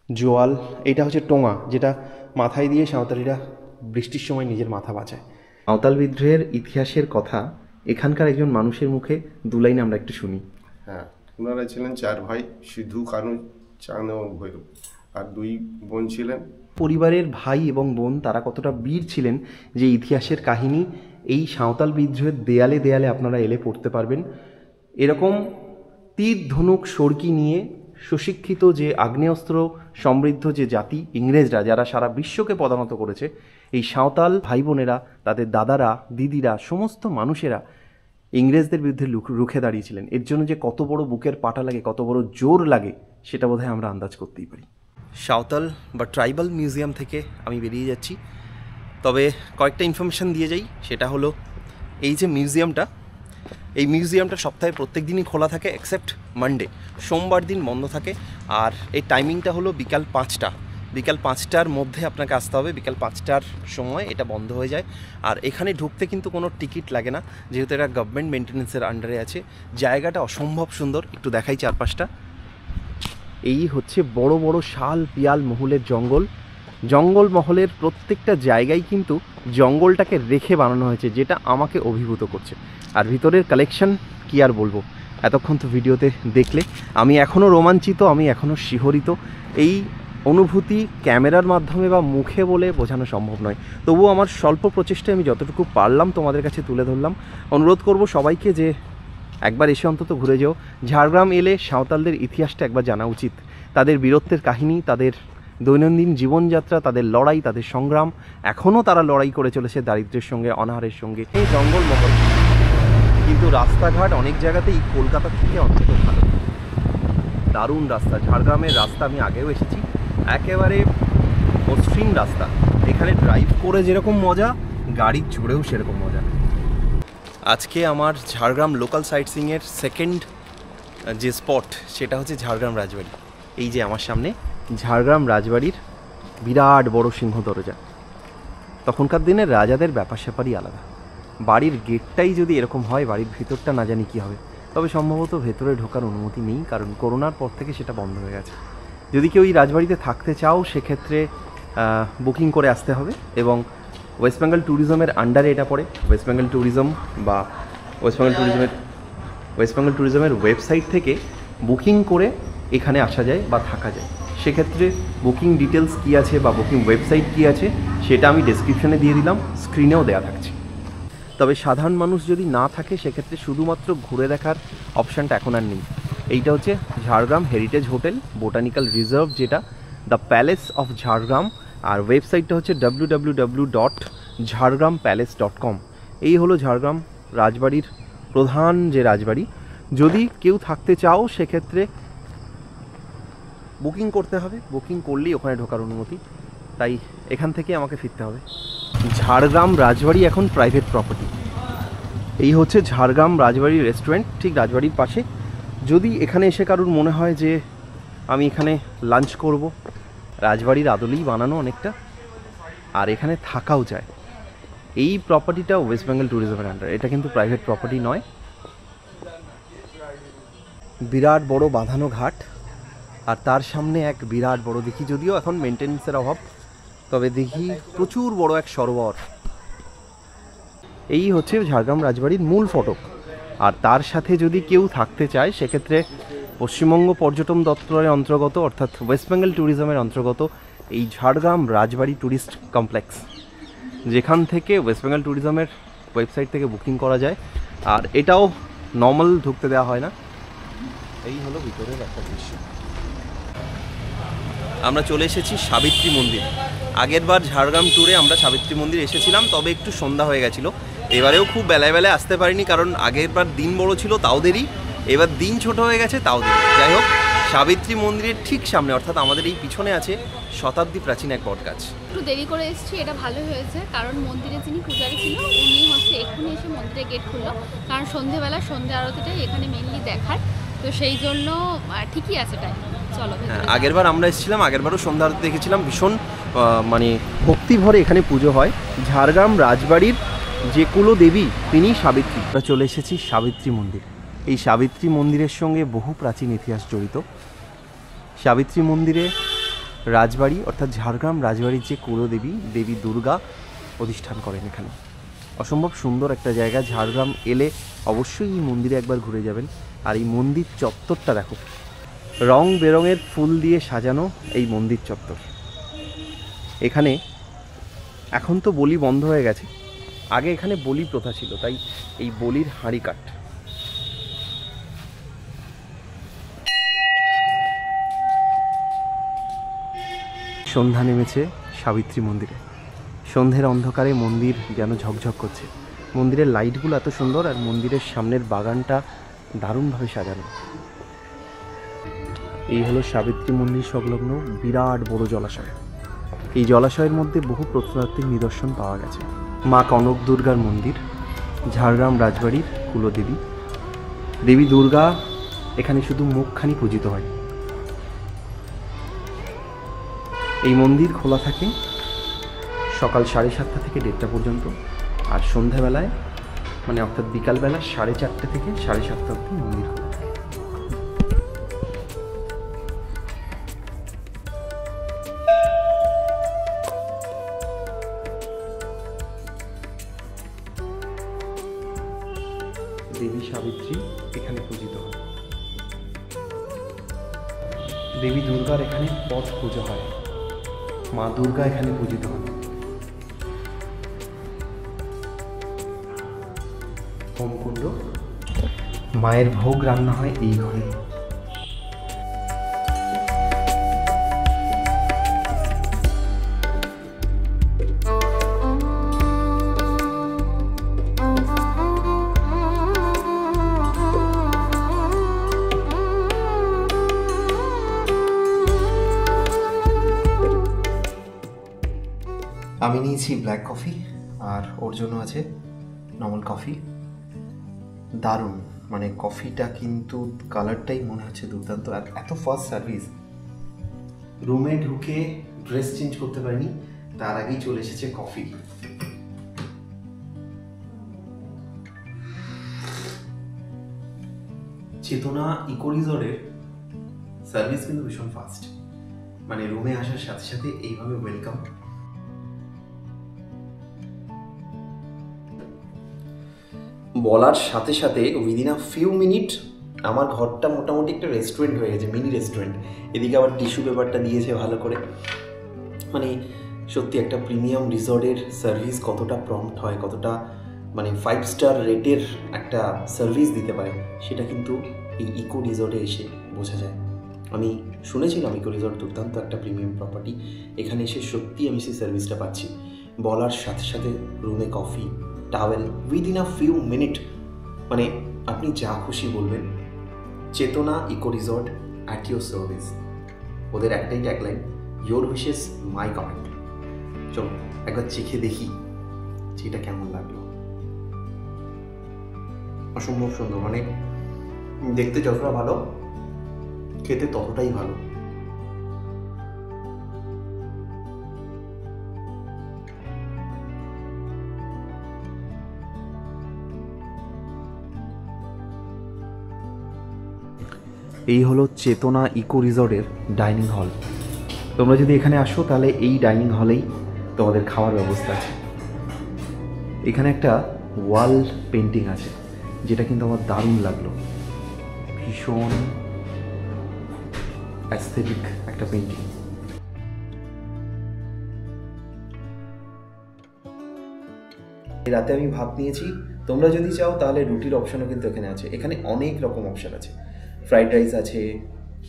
জোয়াল, এটা হচ্ছে টোঙা, যেটা মাথায় দিয়ে সাঁওতালিরা বৃষ্টির সময় নিজের মাথা বাঁচায়। সাঁওতাল বিদ্রোহের ইতিহাসের কথা এখানকার একজন মানুষের মুখে 2 লাইন আমরা একটু শুনি। হ্যাঁ, ওনারা ছিলেন 4 ভাই, সিধু, কানু, চাঁদ এবং ভৈরব, আর 2 বোন ছিলেন। পরিবারের ভাই এবং বোন তারা কতটা বীর ছিলেন যে ইতিহাসের কাহিনী এই সাঁওতাল বিদ্রোহের দেয়ালে দেয়ালে আপনারা এলে পড়তে পারবেন। এরকম তীর, ধনুক, সড়কি নিয়ে সুশিক্ষিত যে আগ্নেয়াস্ত্র সমৃদ্ধ যে জাতি ইংরেজরা, যারা সারা বিশ্বকে পদানত করেছে, এই সাঁওতাল ভাই বোনেরা, তাদের দাদারা, দিদিরা, সমস্ত মানুষেরা ইংরেজদের বিরুদ্ধে রুখে দাঁড়িয়েছিলেন। এর জন্য যে কত বড় বুকের পাটা লাগে, কত বড় জোর লাগে, সেটা বোধহয় আমরা আন্দাজ করতেই পারি। সাঁওতাল বা ট্রাইবাল মিউজিয়াম থেকে আমি বেরিয়ে যাচ্ছি, তবে কয়েকটা ইনফরমেশান দিয়ে যাই। সেটা হলো এই যে মিউজিয়ামটা, এই মিউজিয়ামটা সপ্তাহে প্রত্যেক দিনই খোলা থাকে এক্সেপ্ট মানডে, সোমবার দিন বন্ধ থাকে। আর এই টাইমিংটা হলো বিকাল 5টা, বিকাল 5টার মধ্যে আপনাকে আসতে হবে। বিকাল 5টার সময় এটা বন্ধ হয়ে যায়। আর এখানে ঢুকতে কিন্তু কোনো টিকিট লাগে না, যেহেতু এটা গভর্নমেন্ট মেনটেন্যান্সের আন্ডারে আছে। জায়গাটা অসম্ভব সুন্দর, একটু দেখাই চারপাশটা। এই হচ্ছে বড় বড় শাল, পিয়াল, মহুলের জঙ্গল। জঙ্গল মহলের প্রত্যেকটা জায়গায় কিন্তু জঙ্গলটাকে রেখে বানানো হয়েছে, যেটা আমাকে অভিভূত করছে। আর ভিতরের কালেকশন কি আর বলবো, এতক্ষণ তো ভিডিওতে দেখলে। আমি এখনও রোমাঞ্চিত, আমি এখনও শিহরিত। এই অনুভূতি ক্যামেরার মাধ্যমে বা মুখে বলে বোঝানো সম্ভব নয়। তবুও আমার স্বল্প প্রচেষ্টায় আমি যতটুকু পারলাম তোমাদের কাছে তুলে ধরলাম। অনুরোধ করব সবাইকে যে একবার এসে অন্তত ঘুরে যেও। ঝাড়গ্রাম এলে সাঁওতালদের ইতিহাসটা একবার জানা উচিত, তাদের বীরত্বের কাহিনী, তাদের দৈনন্দিন জীবনযাত্রা, তাদের লড়াই, তাদের সংগ্রাম। এখনও তারা লড়াই করে চলেছে দারিদ্র্যের সঙ্গে, অনাহারের সঙ্গে। এই জঙ্গলমহল, কিন্তু রাস্তাঘাট অনেক জায়গাতেই কলকাতার থেকে অন্তত ভালো। দারুণ রাস্তা, ঝাড়গ্রামের রাস্তা আমি আগেও এসেছি, একেবারে মসৃণ রাস্তা। এখানে ড্রাইভ করে যেরকম মজা, গাড়ি চড়েও সেরকম মজা। আজকে আমার ঝাড়গ্রাম লোকাল সাইট সিইংয়ের সেকেন্ড যে স্পট, সেটা হচ্ছে ঝাড়গ্রাম রাজবাড়ি। এই যে আমার সামনে ঝাড়গ্রাম রাজবাড়ির বিরাট বড় সিংহ দরজা। তখনকার দিনের রাজাদের ব্যাপার স্যাপারই আলাদা। বাড়ির গেটটাই যদি এরকম হয়, বাড়ির ভিতরটা না জানি কী হবে। তবে সম্ভবত ভেতরে ঢোকার অনুমতি নেই, কারণ করোনার পর থেকে সেটা বন্ধ হয়ে গেছে। যদি কেউ এই রাজবাড়িতে থাকতে চাও, সেক্ষেত্রে বুকিং করে আসতে হবে। এবং ওয়েস্ট বেঙ্গল ট্যুরিজমের আন্ডারে এটা পড়ে। ওয়েস্ট বেঙ্গল ট্যুরিজম বা ওয়েস্ট বেঙ্গল ট্যুরিজমের ওয়েবসাইট থেকে বুকিং করে এখানে আসা যায় বা থাকা যায়। সেক্ষেত্রে বুকিং ডিটেলস কী আছে বা বুকিং ওয়েবসাইট কী আছে, সেটা আমি ডেসক্রিপশানে দিয়ে দিলাম, স্ক্রিনেও দেওয়া থাকছে। তবে সাধারণ মানুষ যদি না থাকে, সেক্ষেত্রে শুধুমাত্র ঘুরে দেখার অপশানটা এখন আর নেই। এইটা হচ্ছে Jhargram heritage hotel botanical reserve, যেটা দ্য প্যালেস অফ ঝাড়গ্রাম। আর ওয়েবসাইটটা হচ্ছে www.jhargrampalace.com। এই হলো ঝাড়গ্রাম রাজবাড়ির প্রধান যে রাজবাড়ি। যদি কেউ থাকতে চাও, সেক্ষেত্রে বুকিং করতে হবে, বুকিং করলেই ওখানে ঢোকার অনুমতি। তাই এখান থেকে আমাকে ফিরতে হবে। ঝাড়গ্রাম রাজবাড়ি এখন প্রাইভেট প্রপার্টি। এই হচ্ছে ঝাড়গ্রাম রাজবাড়ি রেস্টুরেন্ট, ঠিক রাজবাড়ির পাশে। যদি এখানে এসে কারুর মনে হয় যে আমি এখানে লাঞ্চ করব, রাজবাড়ির আদলেই বানানো অনেকটা, আর এখানে থাকাও যায়। এই প্রপার্টিটা ওয়েস্ট বেঙ্গল ট্যুরিজমের আন্ডার, এটা কিন্তু প্রাইভেট প্রপার্টি নয়। বিরাট বড় বাঁধানো ঘাট, আর তার সামনে এক বিরাট বড় দিঘি। যদিও এখন মেনটেন্যান্সের অভাব, তবে দিঘি প্রচুর বড় এক সরোবর। এই হচ্ছে ঝাড়গ্রাম রাজবাড়ির মূল ফটক। আর তার সাথে যদি কেউ থাকতে চায়, সেক্ষেত্রে পশ্চিমবঙ্গ পর্যটন দপ্তরের অন্তর্গত, অর্থাৎ ওয়েস্ট বেঙ্গল ট্যুরিজমের অন্তর্গত এই ঝাড়গ্রাম রাজবাড়ি ট্যুরিস্ট কমপ্লেক্স, যেখান থেকে ওয়েস্ট বেঙ্গল ট্যুরিজমের ওয়েবসাইট থেকে বুকিং করা যায়। আর এটাও নর্মাল ঢুকতে দেওয়া হয় না। এই হলো ভিতরের একটা দৃশ্য। আমরা চলে এসেছি সাবিত্রী মন্দির। আগের বার ঝাড়গ্রাম ট্যুরে আমরা সাবিত্রী মন্দির এসেছিলাম, তবে একটু সন্ধ্যা হয়ে গেছিলো। এবারেও খুব বেলায় বেলায় আসতে পারিনি, কারণ আগের বার দিন বড় ছিল তাও দেরি, এবার দিন ছোট হয়ে গেছে তাও দেরি। যাই হোক, সাবিত্রী মন্দিরের ঠিক সামনে, অর্থাৎ আমাদের এই পিছনে আছে শতাব্দী প্রাচীন এক বটগাছ। একটু দেরি করে এসেছি, এটা ভালো হয়েছে, কারণ মন্দিরে যিনি পূজারী ছিল উনি হচ্ছে এক্ষুনি এসে মন্দিরে গেট খুললো, কারণ সন্ধেবেলা সন্ধে আরতিটাই এখানে মেনলি দেখার, তো সেই জন্য ঠিকই আছে টাইম। চলো ভেতরে হ্যাঁ, যাই। আগেরবার আমরা এসেছিলাম, আগেরবারও সন্ধ্যা আরতি দেখেছিলাম, ভীষণ মানে ভক্তি ভরে এখানে পুজো হয়। ঝাড়গ্রাম রাজবাড়ির যে কুলো দেবী তিনি সাবিত্রী। আমরা চলে এসেছি সাবিত্রী মন্দির। এই সাবিত্রী মন্দিরের সঙ্গে বহু প্রাচীন ইতিহাস জড়িত। সাবিত্রী মন্দিরে রাজবাড়ি অর্থাৎ ঝাড়গ্রাম রাজবাড়ির যে কুলদেবী দেবী দুর্গা অধিষ্ঠান করেন এখানে। অসম্ভব সুন্দর একটা জায়গা। ঝাড়গ্রাম এলে অবশ্যই এই মন্দিরে একবার ঘুরে যাবেন। আর এই মন্দির চত্বরটা দেখো, রং বেরঙের ফুল দিয়ে সাজানো এই মন্দির চত্বর। এখানে এখন তো বলি বন্ধ হয়ে গেছে, আগে এখানে বলি প্রথা ছিল, তাই এই বলির হাঁড়ি কাঠ। সন্ধ্যা নেমেছে সাবিত্রী মন্দিরে। সন্ধ্যের অন্ধকারে মন্দির যেন ঝকঝক করছে। মন্দিরের লাইটগুলো এত সুন্দর, আর মন্দিরের সামনের বাগানটা দারুণভাবে সাজানো। এই হলো সাবিত্রী মন্দির সংলগ্ন বিরাট বড় জলাশয়। এই জলাশয়ের মধ্যে বহু প্রত্নতাত্ত্বিক নিদর্শন পাওয়া গেছে। মা কনক দুর্গার মন্দির, ঝাড়গ্রাম রাজবাড়ির কুলদেবী দেবী দুর্গা এখানে শুধু মুখখানি পূজিত হয়। এই মন্দির খোলা থাকে সকাল 7:30 থেকে 1:30 পর্যন্ত, আর সন্ধ্যাবেলায় মানে অর্থাৎ বিকালবেলা 4:30 থেকে 7:30 অবধি মন্দির খোলা থাকে। দেবী সাবিত্রী এখানে পূজিত হয়। দেবী দুর্গার এখানে পথ পুজো হয়। মা দুর্গা এখানে পূজিত হন। হোমকুণ্ড, মায়ের ভোগ রান্না হয় এই ঘরে। আমি নিয়েছি ব্ল্যাক কফি, আর ওর জন্য আছে নর্মাল কফি। দারুণ, মানে কফিটা কিন্তু কালারটাই মনে হচ্ছে দুর্দান্ত। আর এত ফাস্ট সার্ভিস। রুমে ঢুকে ড্রেস চেঞ্জ করতে পারিনি, তার আগেই চলে এসেছে কফি। চেতনা ইকো রিসর্টের সার্ভিস কিন্তু ভীষণ ফাস্ট, মানে রুমে আসার সাথে সাথে এইভাবে ওয়েলকাম। বলার সাথে সাথে উইদিন আ ফিউ মিনিট আমার ঘরটা মোটামুটি একটা রেস্টুরেন্ট হয়ে গেছে, মিনি রেস্টুরেন্ট। এদিকে আবার টিস্যু পেপারটা দিয়েছে ভালো করে। মানে সত্যি একটা প্রিমিয়াম রিসর্টের সার্ভিস কতটা প্রম্পট হয়, কতটা মানে 5 স্টার রেটের একটা সার্ভিস দিতে পারে, সেটা কিন্তু এই ইকো রিসর্টে এসে বোঝা যায়। আমি শুনেছিলাম ইকো রিসর্ট দুর্দান্ত একটা প্রিমিয়াম প্রপার্টি, এখানে এসে সত্যি আমি সেই সার্ভিসটা পাচ্ছি। বলার সাথে সাথে রুমে coffee, towel within a few minute, মানে আপনি যা খুশি বলবেন। Chetana eco resort at your service. ওদের একটাই tagline, your wishes my command. চলো একবার চেখে দেখি যে এটা কেমন লাগলো। অসম্ভব সুন্দর, মানে দেখতে যতটা ভালো খেতে ততটাই ভালো। এই হলো চেতনা ইকো রিসর্টের ডাইনিং হল। তোমরা যদি এখানে আসো তাহলে এই ডাইনিং হলেই তোমাদের খাওয়ার ব্যবস্থা আছে। এখানে একটা ওয়াল পেন্টিং আছে, যেটা কিন্তু আমার দারুণ লাগলো। ভীষণ অ্যাস্থেটিক একটা পেন্টিং। রাতে আমি ভাত নিয়েছি, তোমরা যদি চাও তাহলে রুটির অপশনও কিন্তু এখানে আছে। এখানে অনেক রকম অপশন আছে, ফ্রাইড রাইস আছে,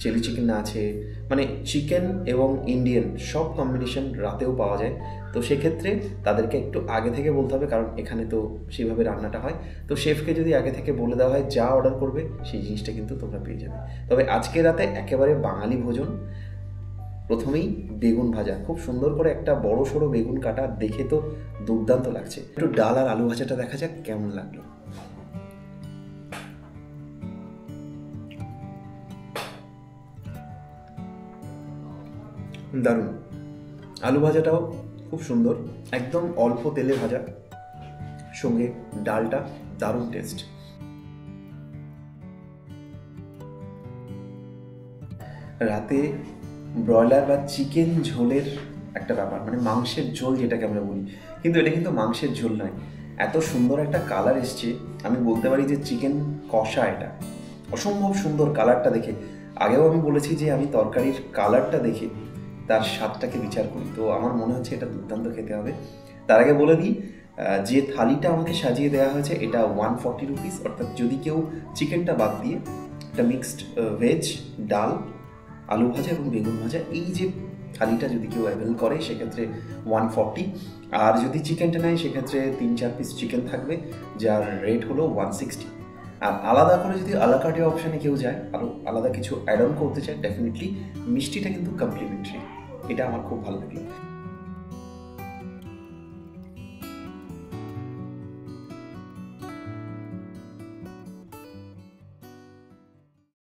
চিলি চিকেন আছে, মানে চিকেন এবং ইন্ডিয়ান সব কম্বিনেশন রাতেও পাওয়া যায়। তো সেক্ষেত্রে তাদেরকে একটু আগে থেকে বলতে হবে, কারণ এখানে তো সেইভাবে রান্নাটা হয়। তো শেফকে যদি আগে থেকে বলে দেওয়া হয় যা অর্ডার করবে সেই জিনিসটা কিন্তু তোমরা পেয়ে যাবে। তবে আজকে রাতে একেবারে বাঙালি ভোজন। প্রথমেই বেগুন ভাজা, খুব সুন্দর করে একটা বড় সড়ো বেগুন কাটা, দেখে তো দুর্দান্ত লাগছে। একটু ডাল আর আলু ভাজাটা দেখা যাক কেমন লাগলো। দারুণ। আলু ভাজাটাও খুব সুন্দর, একদম অল্প তেলে ভাজা, সঙ্গে ডালটা দারুণ টেস্ট। রাতে ব্রয়লার বা চিকেন ঝোলের একটা ব্যাপার, মানে মাংসের ঝোল যেটাকে আমরা বলি, কিন্তু এটা কিন্তু মাংসের ঝোল নয়। এত সুন্দর একটা কালার এসছে, আমি বলতে পারি যে চিকেন কষা। এটা অসম্ভব সুন্দর কালারটা দেখে। আগেও আমি বলেছি যে আমি তরকারির কালারটা দেখে তার স্বাদটাকে বিচার করি, তো আমার মনে হচ্ছে এটা দুর্দান্ত খেতে হবে। তার আগে বলে দিই, যে থালিটা আমাকে সাজিয়ে দেওয়া হয়েছে এটা 140 রুপিস, অর্থাৎ যদি কেউ চিকেনটা বাদ দিয়ে একটা মিক্সড ভেজ, ডাল, আলু ভাজা এবং বেগুন ভাজা, এই যে থালিটা যদি কেউ অ্যাভেল করে সেক্ষেত্রে 140। আর যদি চিকেনটা নেয় সেক্ষেত্রে 3-4 পিস চিকেন থাকবে, যার রেট হলো 160। আর আলাদা করে যদি আলাকার্টে অপশানে কেউ যায়, আরও আলাদা কিছু অ্যাড অন করতে চায়, ডেফিনেটলি মিষ্টিটা কিন্তু কমপ্লিমেন্টারি। এটা আমার খুব ভালো লাগলো।